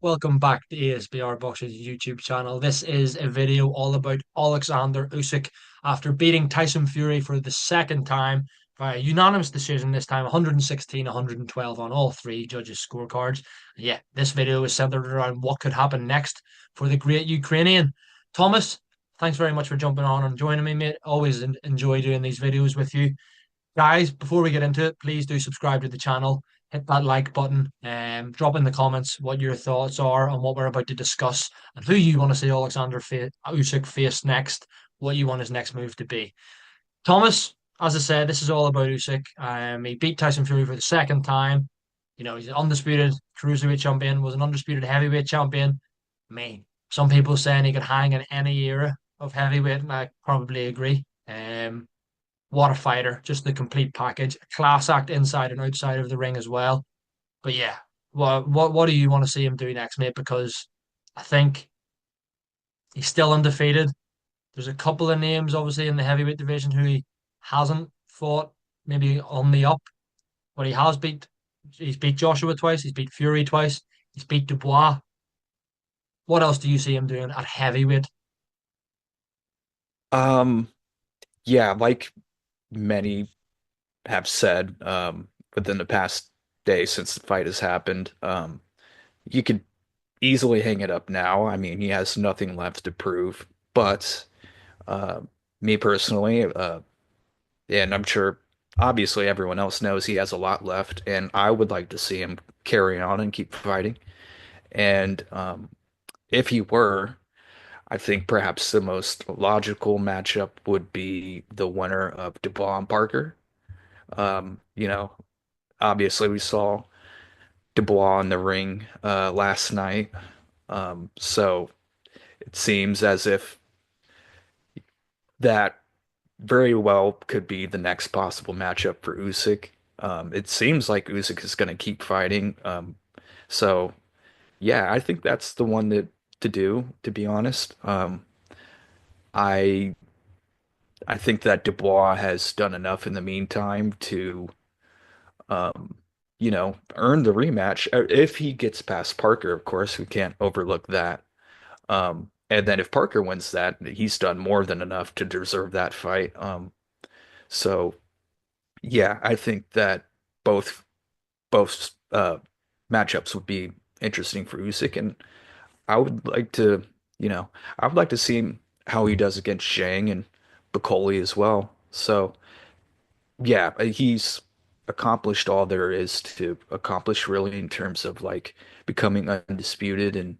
Welcome back to ESBR Boxing's YouTube channel. This is a video all about Oleksandr Usyk after beating Tyson Fury for the second time by a unanimous decision this time, 116, 112 on all three judges' scorecards. Yeah, this video is centered around what could happen next for the great Ukrainian. Thomas, thanks very much for jumping on and joining me, mate. Always enjoy doing these videos with you. Guys, before we get into it, please do subscribe to the channel, hit that like button, and drop in the comments what your thoughts are on what we're about to discuss and who you want to see Usyk face next, what you want his next move to be. Thomas, as I said, this is all about Usyk. He beat Tyson Fury for the second time. You know, he's an undisputed cruiserweight champion, was an undisputed heavyweight champion. I mean, some people saying he could hang in any era of heavyweight, and I probably agree. What a fighter, just the complete package, a class act inside and outside of the ring as well. But yeah, what do you want to see him do next, mate? Because I think he's still undefeated. There's a couple of names, obviously, in the heavyweight division who he hasn't fought, maybe on the up, but he has beat. He's beat Joshua twice. He's beat Fury twice. He's beat Dubois. What else do you see him doing at heavyweight? Um, yeah, like many have said, within the past day since the fight has happened, you could easily hang it up now. I mean, he has nothing left to prove. But uh, me personally, and I'm sure obviously everyone else knows he has a lot left, and I would like to see him carry on and keep fighting. And if he were, I think perhaps the most logical matchup would be the winner of Dubois and Parker. You know, obviously we saw Dubois in the ring last night. So it seems as if that very well could be the next possible matchup for Usyk. It seems like Usyk is going to keep fighting. So yeah, I think that's the one to do, to be honest. I I think that Dubois has done enough in the meantime to um, earn the rematch. If he gets past Parker, of course, we can't overlook that. And then if Parker wins that, he's done more than enough to deserve that fight. So yeah, I think that both matchups would be interesting for Usyk, and I would like to, you know, I would like to see how he does against Zhang and Bacoli as well. So yeah, he's accomplished all there is to accomplish really in terms of like becoming undisputed and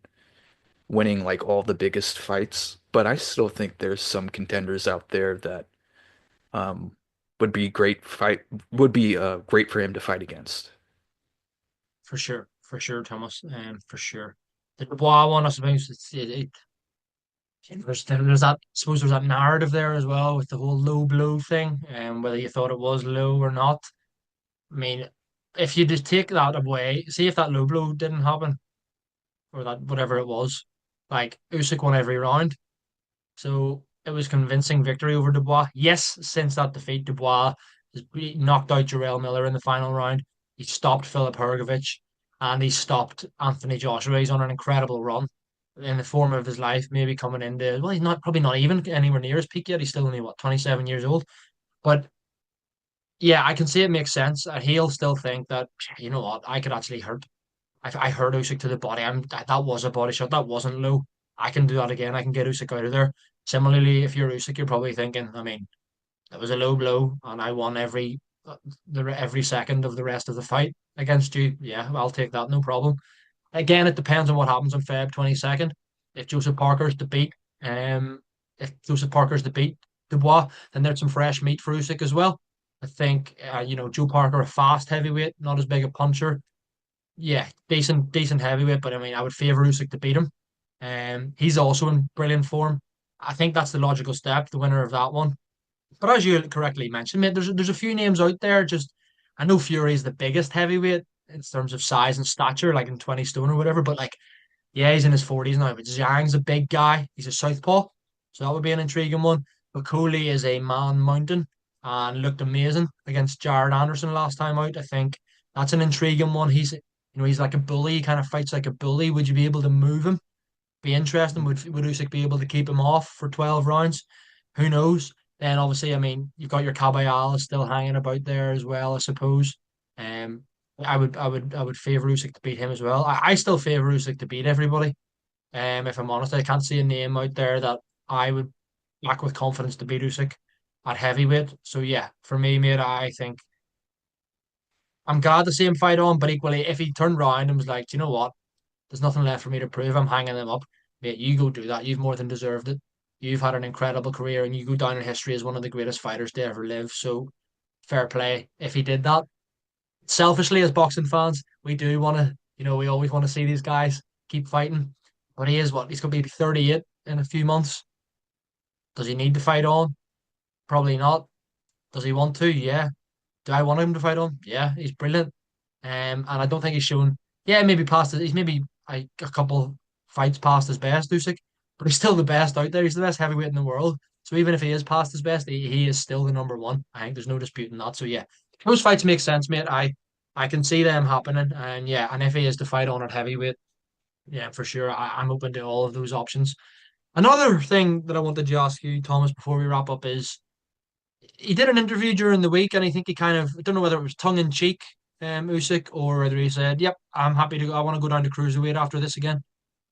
winning like all the biggest fights. But I still think there's some contenders out there that um would be great for him to fight against. For sure, Thomas, for sure. The Dubois one, I suppose, there's that, I suppose there's that narrative there as well with the whole low blow thing, and whether you thought it was low or not. I mean, if you just take that away, see if that low blow didn't happen or that whatever it was, like Usyk won every round, so it was convincing victory over Dubois. Yes, since that defeat, Dubois has knocked out Jarrell Miller in the final round. He stopped Filip Hrgovic and he stopped Anthony Joshua. He's on an incredible run in the form of his life, maybe coming into, well, he's not probably not even anywhere near his peak yet. He's still only, what, 27 years old. But yeah, I can see it makes sense. And he'll still think that, you know what, I could actually hurt. I hurt Usyk to the body. That was a body shot. That wasn't low. I can do that again. I can get Usyk out of there. Similarly, if you're Usyk, you're probably thinking, I mean, it was a low blow, and I won every second of the rest of the fight against you. Yeah, I'll take that, no problem. Again, it depends on what happens on Feb 22nd. If Joseph Parker's to beat, um, if Joseph Parker's to beat Dubois, then there's some fresh meat for Usyk as well. I think, Joe Parker, a fast heavyweight, not as big a puncher. Yeah, decent heavyweight, but I mean, I would favor Usyk to beat him. He's also in brilliant form. I think that's the logical step, the winner of that one. But as you correctly mentioned, mate, there's a few names out there. Just I know Fury is the biggest heavyweight in terms of size and stature, like in 20 stone or whatever. But like, yeah, he's in his 40s now. But Zhang's a big guy. He's a southpaw, so that would be an intriguing one. But Coley is a man mountain and looked amazing against Jared Anderson last time out. I think that's an intriguing one. He's like a bully. He kind of fights like a bully. Would you be able to move him? Be interesting. Would Usyk be able to keep him off for 12 rounds? Who knows? Then obviously, I mean, you've got your Caballal still hanging about there as well, I suppose. Um, I would favor Usyk to beat him as well. I still favor Usyk to beat everybody. If I'm honest, I can't see a name out there that I would back with confidence to beat Usyk at heavyweight. So yeah, for me, mate, I think I'm glad to see him fight on, but equally, if he turned around and was like, "Do you know what? There's nothing left for me to prove. I'm hanging them up." Mate, you go do that. You've more than deserved it. You've had an incredible career and you go down in history as one of the greatest fighters to ever live. So fair play if he did that. Selfishly, as boxing fans, we do want to, we always want to see these guys keep fighting. But he is what? He's going to be 38 in a few months. Does he need to fight on? Probably not. Does he want to? Yeah. Do I want him to fight on? Yeah, he's brilliant. And I don't think he's shown. Yeah, maybe past. He's maybe a couple fights past his best, Usyk, but he's still the best out there. He's the best heavyweight in the world. So even if he is past his best, he is still the number one. I think there's no disputing that. So yeah, those fights make sense, mate. I can see them happening, and yeah, and if he is to fight on at heavyweight, yeah, for sure, I'm open to all of those options. Another thing that I wanted to ask you, Thomas, before we wrap up is he did an interview during the week, and I think he kind of, I don't know whether it was tongue in cheek, Usyk, or whether he said, "Yep, I'm happy to go. I want to go down to cruiserweight after this again,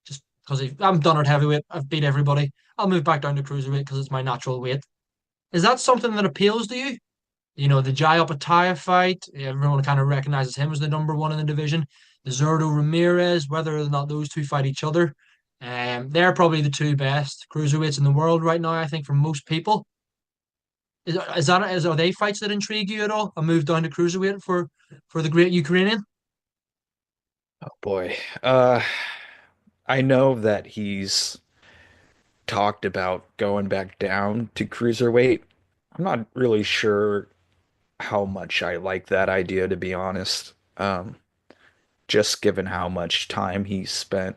just because I'm done at heavyweight. I've beat everybody. I'll move back down to cruiserweight because it's my natural weight." Is that something that appeals to you? The Jai Opetaia fight, everyone kind of recognizes him as the number one in the division. The Zurdo Ramirez, whether or not those two fight each other, they're probably the two best cruiserweights in the world right now, I think, for most people. Are they fights that intrigue you at all? A move down to cruiserweight for the great Ukrainian? Oh boy. Uh, I know that he's talked about going back down to cruiserweight. I'm not really sure how much I like that idea, to be honest. Just given how much time he's spent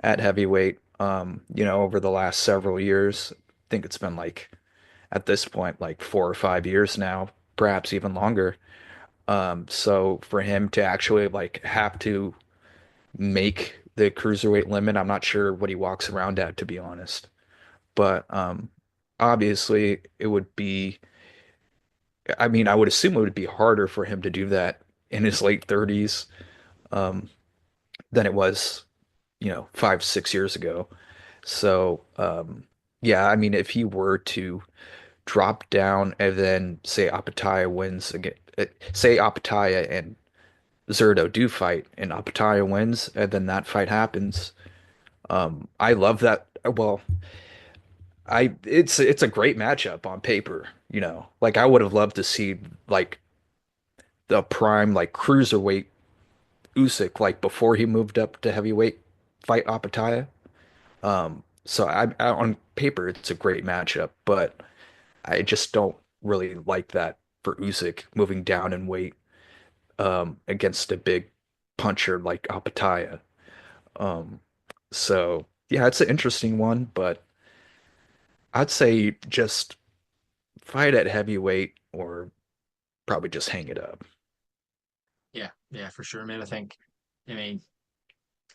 at heavyweight, over the last several years. I think it's been like at this point like 4 or 5 years now, perhaps even longer. So for him to actually like have to make the cruiserweight limit, I'm not sure what he walks around at, to be honest. But obviously it would be, I mean, I would assume it would be harder for him to do that in his late 30s um, than it was, 5, 6 years ago. So, yeah, I mean, if he were to drop down and then say Apataya wins again, say Apataya and Zerto do fight and Apataya wins, and then that fight happens. I love that. Well, it's a great matchup on paper, Like I would have loved to see like the prime like cruiserweight Usyk like before he moved up to heavyweight fight Apataya. So on paper it's a great matchup, but I just don't really like that for Usyk moving down in weight against a big puncher like Apataya. Um, so yeah, it's an interesting one, but I'd say just fight at heavyweight or probably just hang it up. Yeah, yeah, for sure, mate. I mean,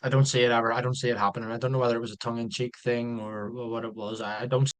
I don't see it ever. I don't see it happening. I don't know whether it was a tongue in cheek thing or what it was. I don't.